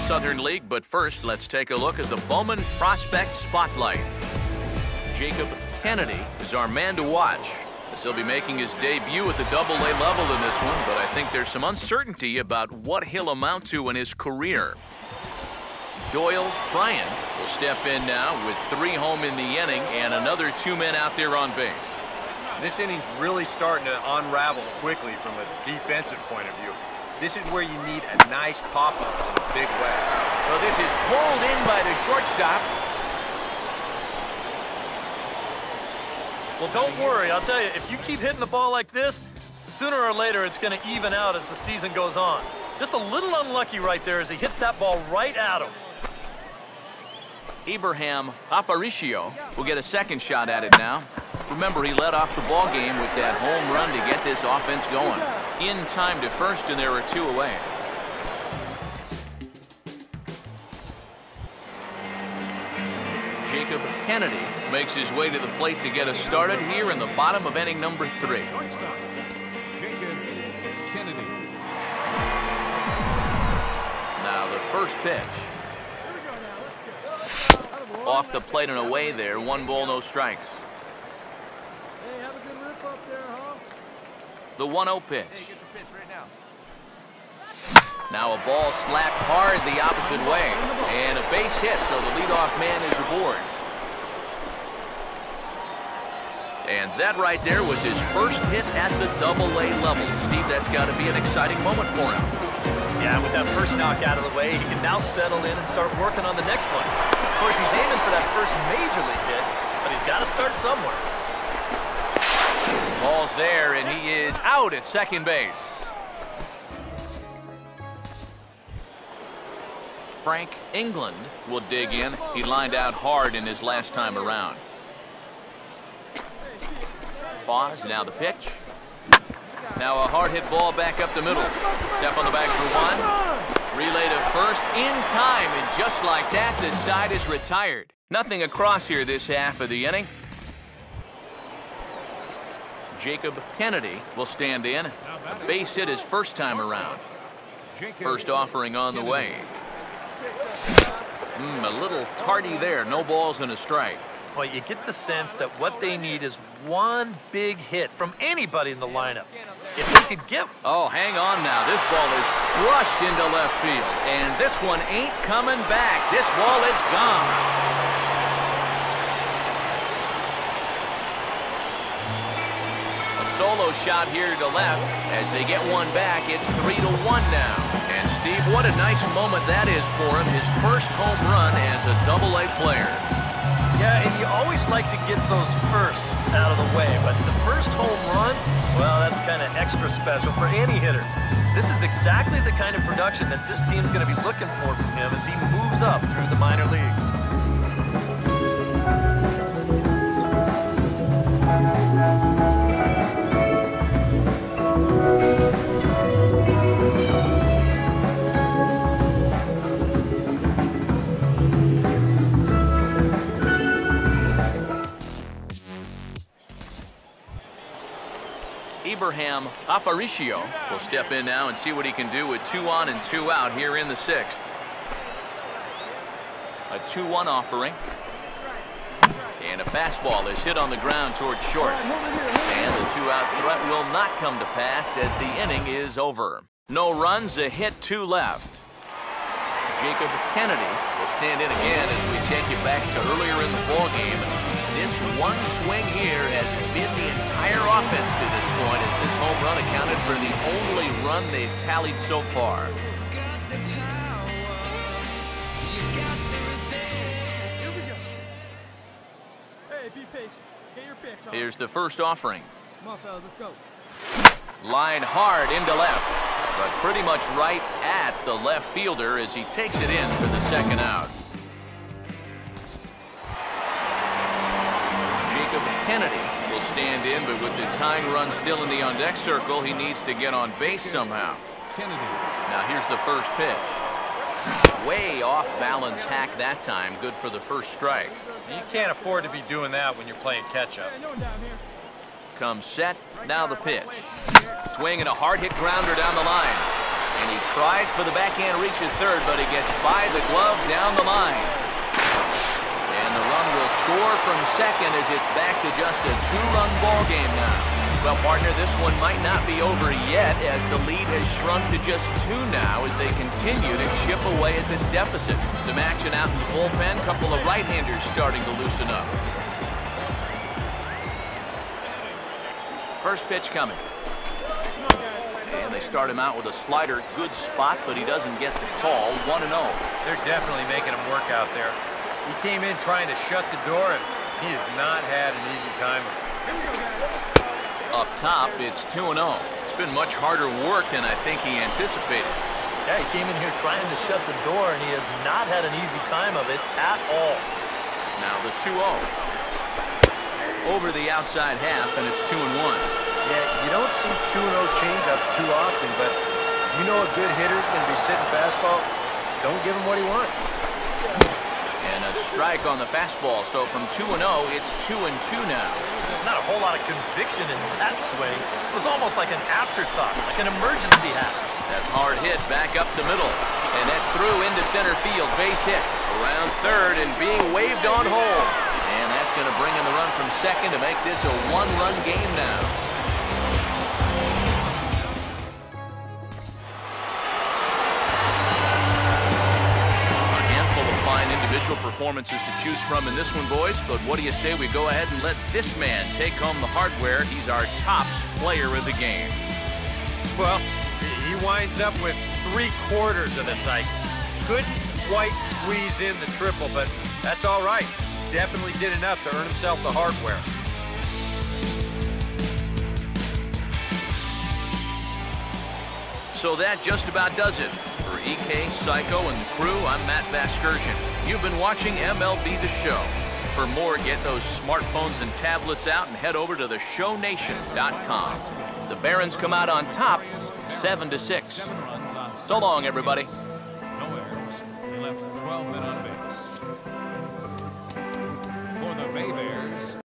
Southern League, but first, let's take a look at the Bowman Prospect Spotlight. Jacob Kennedy is our man to watch, as he'll be making his debut at the Double-A level in this one, but I think there's some uncertainty about what he'll amount to in his career. Doyle Bryant will step in now with 3 home in the inning and another 2 men out there on base. This inning's really starting to unravel quickly from a defensive point of view. This is where you need a nice pop-up in a big way. So this is pulled in by the shortstop. Well, don't worry. I'll tell you, if you keep hitting the ball like this, sooner or later it's going to even out as the season goes on. Just a little unlucky right there as he hits that ball right at him. Abraham Aparicio will get a second shot at it now. Remember, he led off the ball game with that home run to get this offense going. In time to first, and there are 2 away. Jacob Kennedy makes his way to the plate to get us started here in the bottom of inning number 3. Jacob Kennedy. Now the first pitch. Off the plate and away there. 1 ball, no strikes. Hey, have a good rip up there, huh? The 1-0 pitch. Hey, get the pitch right now. Now a ball slapped hard the opposite way. And a base hit, so the leadoff man is aboard. And that right there was his first hit at the Double-A level. Steve, that's got to be an exciting moment for him. Yeah, with that first knock out of the way, he can now settle in and start working on the next one. Of course, he's aiming for that first major league hit, but he's got to start somewhere. Ball's there, and he is out at second base. Frank England will dig in. He lined out hard in his last time around. Pause, now the pitch. Now a hard hit ball back up the middle. Step on the bag for 1. Relay to first in time, and just like that, the side is retired. Nothing across here this half of the inning. Jacob Kennedy will stand in. A base hit his first time around. First offering on the way. A little tardy there. No balls and a strike. Well, you get the sense that what they need is one big hit from anybody in the lineup. If they could get... Oh, hang on now. This ball is crushed into left field. And this one ain't coming back. This ball is gone. A solo shot here to left. As they get one back, it's 3-1 now. And Steve, what a nice moment that is for him. His first home run as a Double-A player. Yeah, and you always like to get those firsts out of the way, but the first home run, well, that's kind of extra special for any hitter. This is exactly the kind of production that this team's going to be looking for from him as he moves up through the minor leagues. Abraham Aparicio will step in now and see what he can do with 2 on and 2 out here in the 6th. A 2-1 offering. And a fastball is hit on the ground towards short. And the 2-out threat will not come to pass as the inning is over. No runs, a hit, 2 left. Jacob Kennedy will stand in again as we take you back to earlier in the ballgame. This one swing here has been the entire offense to this point, as this home run accounted for the only run they've tallied so far. Hey, be patient. Get your pitch. Here's the first offering. Come on, fellas, let's go. Line hard into left, but pretty much right at the left fielder as he takes it in for the second out. Kennedy will stand in, but with the tying run still in the on-deck circle, he needs to get on base somehow. Kennedy. Now here's the first pitch. Way off balance hack that time. Good for the first strike. You can't afford to be doing that when you're playing catch-up. Comes set. Now the pitch. Swing and a hard hit grounder down the line. And he tries for the backhand reach at third, but he gets by the glove down the line. And the run will score from second as it's back to just a two-run ball game now. Well, partner, this one might not be over yet as the lead has shrunk to just two now as they continue to chip away at this deficit. Some action out in the bullpen. Couple of right-handers starting to loosen up. First pitch coming. And they start him out with a slider. Good spot, but he doesn't get the call. 1-0. They're definitely making him work out there. He came in trying to shut the door, and he has not had an easy time. Up top, it's 2-0. It's been much harder work than I think he anticipated. Yeah, he came in here trying to shut the door, and he has not had an easy time of it at all. Now the 2-0. Over the outside half, and it's 2-1. Yeah, you don't see 2-0 changeups too often, but you know a good hitter's going to be sitting fastball. Don't give him what he wants. And a strike on the fastball, so from 2-0, it's 2-2 now. There's not a whole lot of conviction in that swing. It was almost like an afterthought, like an emergency happen. That's hard hit back up the middle. And that's through into center field. Base hit around third and being waved on home. And that's going to bring in the run from second to make this a one-run game now. Individual performances to choose from in this one, boys, but what do you say we go ahead and let this man take home the hardware? He's our top player of the game. Well, he winds up with 3/4 of the cycle. Couldn't quite squeeze in the triple, but that's all right. Definitely did enough to earn himself the hardware. So that just about does it. For EK, Psycho, and the crew, I'm Matt Vasgersian. You've been watching MLB The Show. For more, get those smartphones and tablets out and head over to HokiesNationVT.com. The Barons come out on top, 7-6. So long, everybody.